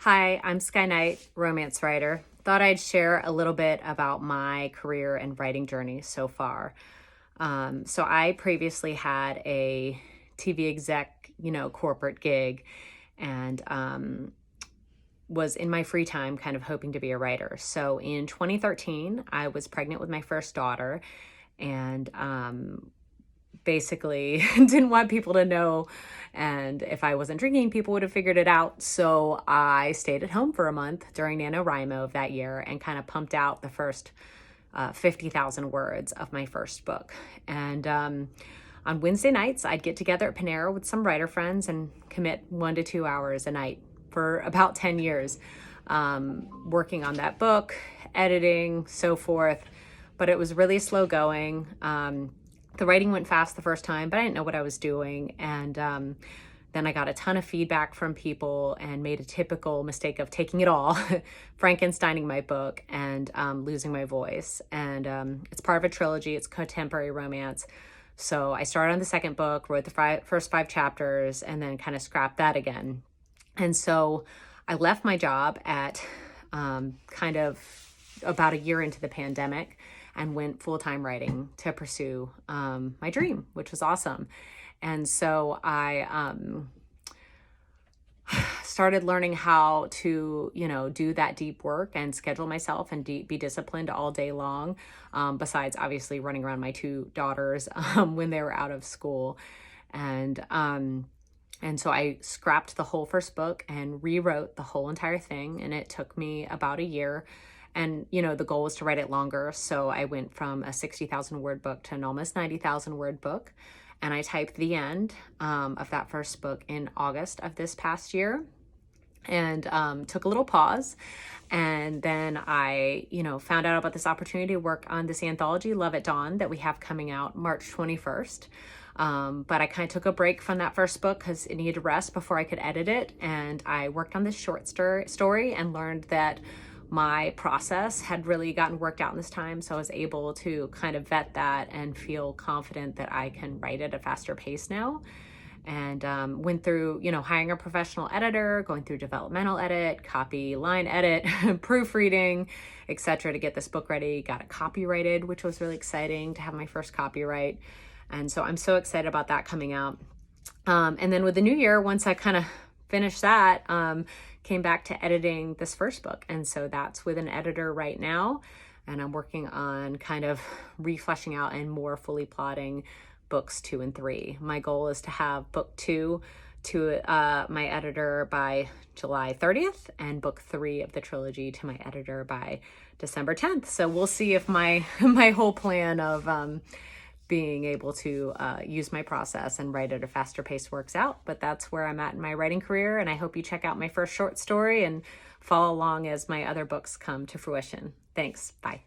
Hi, I'm Sky Knight, romance writer. Thought I'd share a little bit about my career and writing journey so far. So I previously had a TV exec, corporate gig, and was in my free time kind of hoping to be a writer. So in 2013, I was pregnant with my first daughter, and basically didn't want people to know. And if I wasn't drinking, people would have figured it out. So I stayed at home for a month during NaNoWriMo of that year and kind of pumped out the first 50,000 words of my first book. And on Wednesday nights, I'd get together at Panera with some writer friends and commit 1 to 2 hours a night for about 10 years, working on that book, editing, so forth. But it was really slow going. The writing went fast the first time, but I didn't know what I was doing. And then I got a ton of feedback from people and made a typical mistake of taking it all, Frankensteining my book and losing my voice. And it's part of a trilogy. It's contemporary romance. So I started on the second book, wrote the first 5 chapters, and then kind of scrapped that again. And so I left my job at kind of about a year into the pandemic and went full-time writing to pursue my dream, which was awesome. And so I started learning how to, do that deep work and schedule myself and be disciplined all day long, besides obviously running around my 2 daughters when they were out of school. And so I scrapped the whole first book and rewrote the whole entire thing. And it took me about a year. And, the goal was to write it longer. So I went from a 60,000 word book to an almost 90,000 word book. And I typed the end of that first book in August of this past year, and took a little pause. And then I, found out about this opportunity to work on this anthology, Love at Dawn, that we have coming out March 21st. But I kind of took a break from that first book because it needed rest before I could edit it. And I worked on this short story and learned that my process had really gotten worked out in this time. So I was able to kind of vet that and feel confident that I can write at a faster pace now. And went through, hiring a professional editor, going through developmental edit, copy, line edit, proofreading, etc. to get this book ready. Got it copyrighted, which was really exciting to have my first copyright. And so I'm so excited about that coming out. And then with the new year, once I kind of finished that, came back to editing this first book. And so that's with an editor right now. And I'm working on kind of refleshing out and more fully plotting books 2 and 3. My goal is to have book 2 to my editor by July 30th and book 3 of the trilogy to my editor by December 10th. So we'll see if my whole plan of being able to use my process and write at a faster pace works out. But that's where I'm at in my writing career. And I hope you check out my first short story and follow along as my other books come to fruition. Thanks. Bye.